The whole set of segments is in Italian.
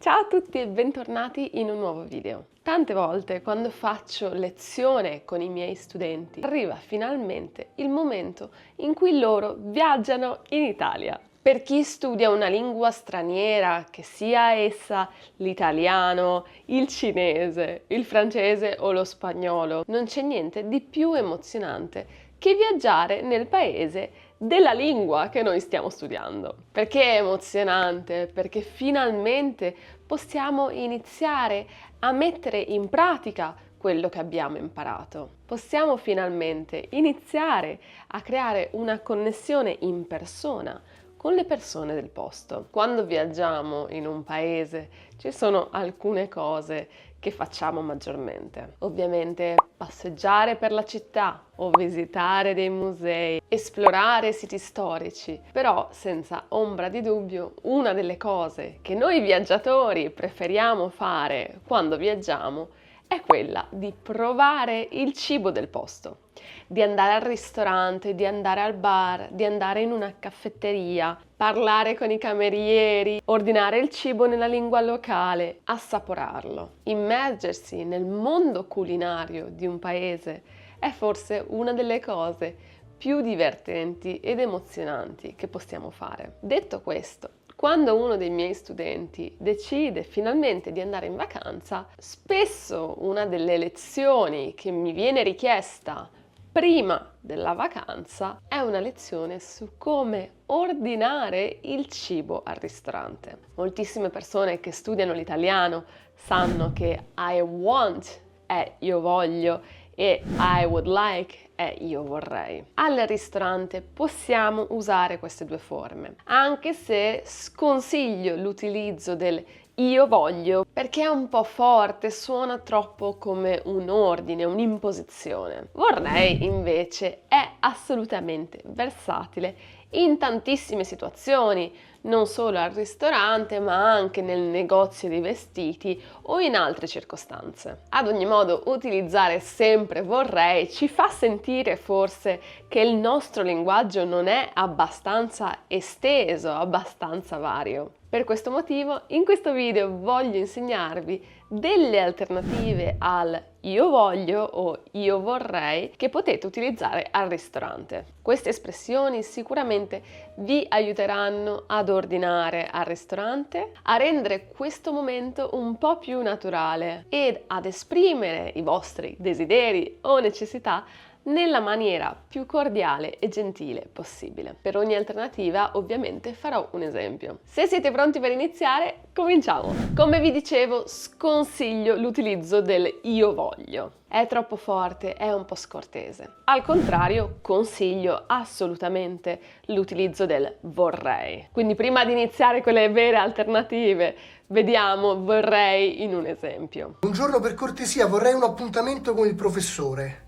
Ciao a tutti e bentornati in un nuovo video. Tante volte quando faccio lezione con i miei studenti arriva finalmente il momento in cui loro viaggiano in Italia. Per chi studia una lingua straniera, che sia essa l'italiano, il cinese, il francese o lo spagnolo, non c'è niente di più emozionante che viaggiare nel paese della lingua che noi stiamo studiando. Perché è emozionante? Perché finalmente possiamo iniziare a mettere in pratica quello che abbiamo imparato. Possiamo finalmente iniziare a creare una connessione in persona con le persone del posto. Quando viaggiamo in un paese ci sono alcune cose che facciamo maggiormente. Ovviamente passeggiare per la città o visitare dei musei, esplorare siti storici, però senza ombra di dubbio una delle cose che noi viaggiatori preferiamo fare quando viaggiamo è quella di provare il cibo del posto, di andare al ristorante, di andare al bar, di andare in una caffetteria, parlare con i camerieri, ordinare il cibo nella lingua locale, assaporarlo. Immergersi nel mondo culinario di un paese è forse una delle cose più divertenti ed emozionanti che possiamo fare. Detto questo, quando uno dei miei studenti decide finalmente di andare in vacanza, spesso una delle lezioni che mi viene richiesta prima della vacanza è una lezione su come ordinare il cibo al ristorante. Moltissime persone che studiano l'italiano sanno che I want è io voglio e I would like è io vorrei. Al ristorante possiamo usare queste due forme, anche se sconsiglio l'utilizzo del io voglio perché è un po' forte, suona troppo come un ordine, un'imposizione. Vorrei invece è assolutamente versatile in tantissime situazioni, non solo al ristorante ma anche nel negozio di vestiti o in altre circostanze. Ad ogni modo, utilizzare sempre vorrei ci fa sentire forse che il nostro linguaggio non è abbastanza esteso, abbastanza vario. Per questo motivo in questo video voglio insegnarvi delle alternative al io voglio o io vorrei che potete utilizzare al ristorante. Queste espressioni sicuramente vi aiuteranno ad ordinare al ristorante, a rendere questo momento un po' più naturale ed ad esprimere i vostri desideri o necessità nella maniera più cordiale e gentile possibile. Per ogni alternativa ovviamente farò un esempio. Se siete pronti per iniziare, cominciamo! Come vi dicevo, sconsiglio l'utilizzo del io voglio. È troppo forte, è un po' scortese. Al contrario, consiglio assolutamente l'utilizzo del vorrei. Quindi prima di iniziare con le vere alternative, vediamo vorrei in un esempio. Buongiorno, per cortesia, vorrei un appuntamento con il professore.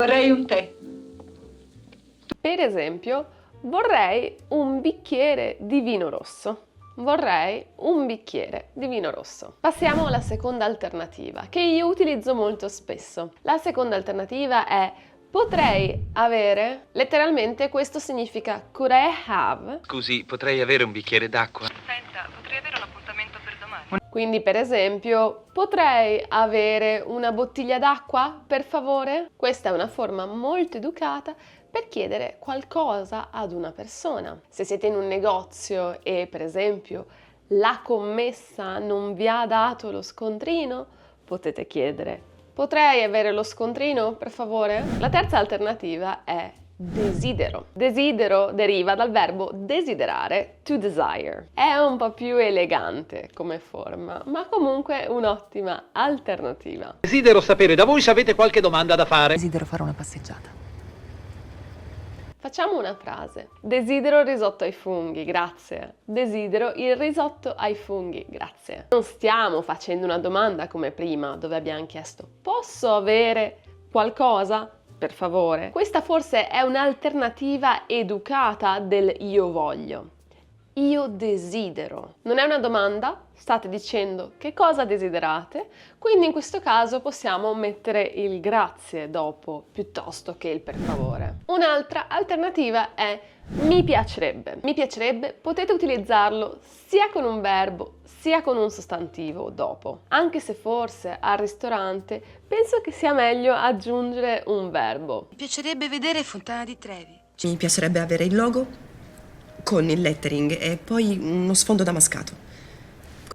Vorrei un tè. Per esempio, vorrei un bicchiere di vino rosso. Vorrei un bicchiere di vino rosso. Passiamo alla seconda alternativa, che io utilizzo molto spesso. La seconda alternativa è potrei avere, letteralmente questo significa could I have. Scusi, potrei avere un bicchiere d'acqua? Senta, potrei avere un appuntamento per domani? Quindi per esempio, potrei avere una bottiglia d'acqua, per favore? Questa è una forma molto educata per chiedere qualcosa ad una persona. Se siete in un negozio e per esempio la commessa non vi ha dato lo scontrino, potete chiedere: potrei avere lo scontrino, per favore? La terza alternativa è desidero. Desidero deriva dal verbo desiderare, to desire. È un po' più elegante come forma, ma comunque un'ottima alternativa. Desidero sapere da voi se avete qualche domanda da fare. Desidero fare una passeggiata. Facciamo una frase. Desidero il risotto ai funghi, grazie. Desidero il risotto ai funghi, grazie. Non stiamo facendo una domanda come prima, dove abbiamo chiesto: posso avere qualcosa? Per favore. Questa forse è un'alternativa educata del io voglio. Io desidero. Non è una domanda, state dicendo che cosa desiderate, quindi in questo caso possiamo mettere il grazie dopo piuttosto che il per favore. Un'altra alternativa è Mi piacerebbe. Mi piacerebbe potete utilizzarlo sia con un verbo sia con un sostantivo dopo. Anche se forse al ristorante penso che sia meglio aggiungere un verbo. Mi piacerebbe vedere Fontana di Trevi. Mi piacerebbe avere il logo con il lettering e poi uno sfondo damascato.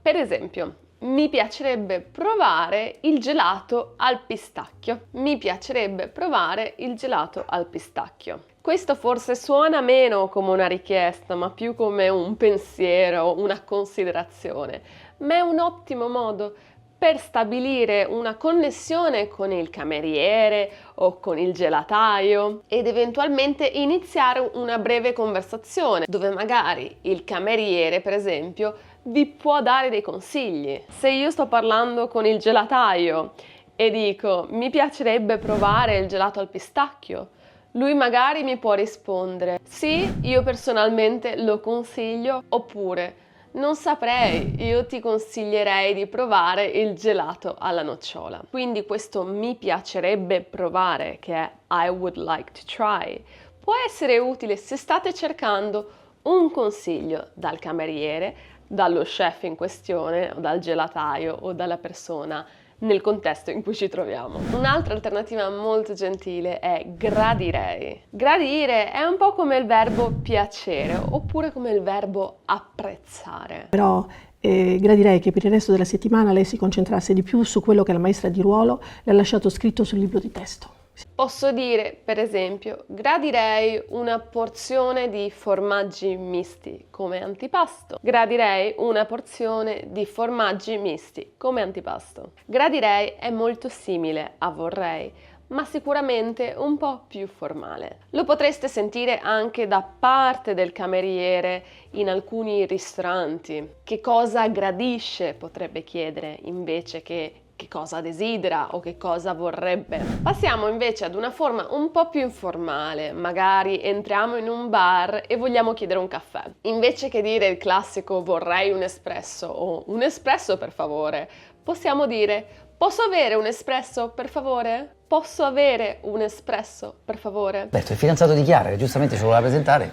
Per esempio, mi piacerebbe provare il gelato al pistacchio. Mi piacerebbe provare il gelato al pistacchio. Questo forse suona meno come una richiesta, ma più come un pensiero, una considerazione, ma è un ottimo modo per stabilire una connessione con il cameriere o con il gelataio ed eventualmente iniziare una breve conversazione dove magari il cameriere, per esempio, vi può dare dei consigli. Se io sto parlando con il gelataio e dico mi piacerebbe provare il gelato al pistacchio, lui magari mi può rispondere sì, io personalmente lo consiglio, oppure non saprei, io ti consiglierei di provare il gelato alla nocciola. Quindi questo mi piacerebbe provare, che è I would like to try, può essere utile se state cercando un consiglio dal cameriere, dallo chef in questione, o dal gelataio o dalla persona nel contesto in cui ci troviamo. Un'altra alternativa molto gentile è gradirei. Gradire è un po' come il verbo piacere oppure come il verbo apprezzare. Però gradirei che per il resto della settimana lei si concentrasse di più su quello che la maestra di ruolo le ha lasciato scritto sul libro di testo. Posso dire, per esempio, gradirei una porzione di formaggi misti come antipasto. Gradirei una porzione di formaggi misti come antipasto. Gradirei è molto simile a vorrei, ma sicuramente un po' più formale. Lo potreste sentire anche da parte del cameriere in alcuni ristoranti. Che cosa gradisce potrebbe chiedere invece che cosa desidera o che cosa vorrebbe. Passiamo invece ad una forma un po' più informale, magari entriamo in un bar e vogliamo chiedere un caffè. Invece che dire il classico vorrei un espresso o un espresso per favore, possiamo dire posso avere un espresso per favore? Posso avere un espresso per favore? Berto, il fidanzato di Chiara che giustamente ci voleva presentare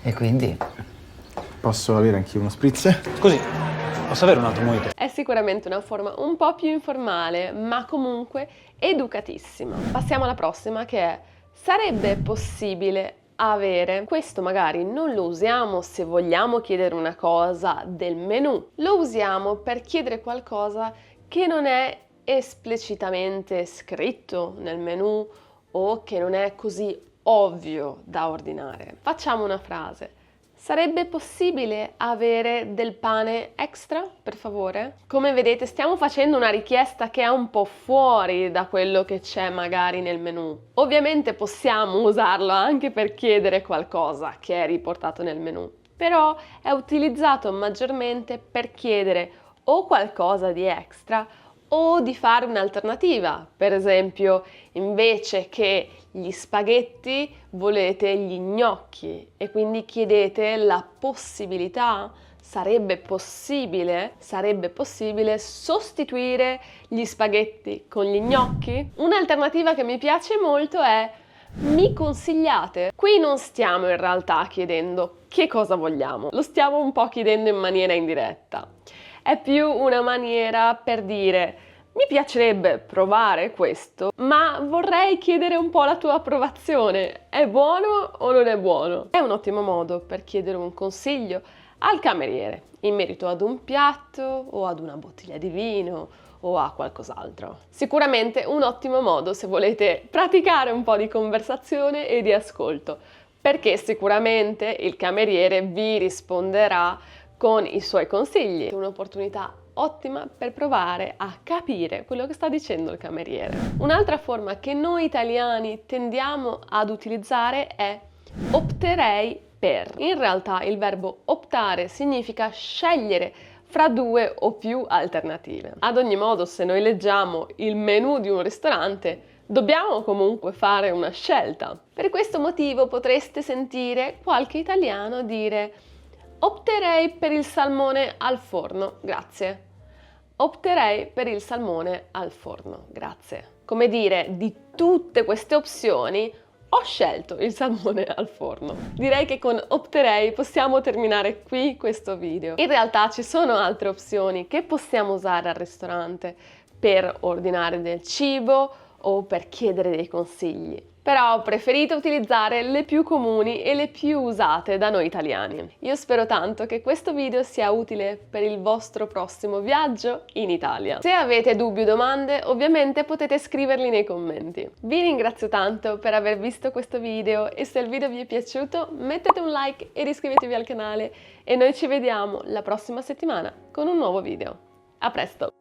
e quindi... Posso avere anch'io uno spritz? Scusi, posso avere un altro mojito? È sicuramente una forma un po' più informale, ma comunque educatissima. Passiamo alla prossima, che è sarebbe possibile avere. Questo magari non lo usiamo se vogliamo chiedere una cosa del menù, lo usiamo per chiedere qualcosa che non è esplicitamente scritto nel menù o che non è così ovvio da ordinare. Facciamo una frase. Sarebbe possibile avere del pane extra, per favore? Come vedete, stiamo facendo una richiesta che è un po' fuori da quello che c'è magari nel menù. Ovviamente possiamo usarlo anche per chiedere qualcosa che è riportato nel menù, però è utilizzato maggiormente per chiedere o qualcosa di extra o di fare un'alternativa. Per esempio, invece che gli spaghetti volete gli gnocchi e quindi chiedete la possibilità, sarebbe possibile sostituire gli spaghetti con gli gnocchi? Un'alternativa che mi piace molto è mi consigliate? Qui non stiamo in realtà chiedendo che cosa vogliamo, lo stiamo un po' chiedendo in maniera indiretta. È più una maniera per dire mi piacerebbe provare questo, ma vorrei chiedere un po' la tua approvazione. È buono o non è buono? È un ottimo modo per chiedere un consiglio al cameriere in merito ad un piatto o ad una bottiglia di vino o a qualcos'altro. Sicuramente un ottimo modo se volete praticare un po' di conversazione e di ascolto, perché sicuramente il cameriere vi risponderà con i suoi consigli. È un'opportunità ottima per provare a capire quello che sta dicendo il cameriere. Un'altra forma che noi italiani tendiamo ad utilizzare è opterei per. In realtà il verbo optare significa scegliere fra due o più alternative. Ad ogni modo, se noi leggiamo il menù di un ristorante, dobbiamo comunque fare una scelta. Per questo motivo potreste sentire qualche italiano dire opterei per il salmone al forno, grazie. Opterei per il salmone al forno, grazie. Come dire, di tutte queste opzioni, ho scelto il salmone al forno. Direi che con Opterei possiamo terminare qui questo video. In realtà ci sono altre opzioni che possiamo usare al ristorante per ordinare del cibo o per chiedere dei consigli. Però ho preferito utilizzare le più comuni e le più usate da noi italiani. Io spero tanto che questo video sia utile per il vostro prossimo viaggio in Italia. Se avete dubbi o domande, ovviamente potete scriverli nei commenti. Vi ringrazio tanto per aver visto questo video e se il video vi è piaciuto mettete un like ed iscrivetevi al canale e noi ci vediamo la prossima settimana con un nuovo video. A presto!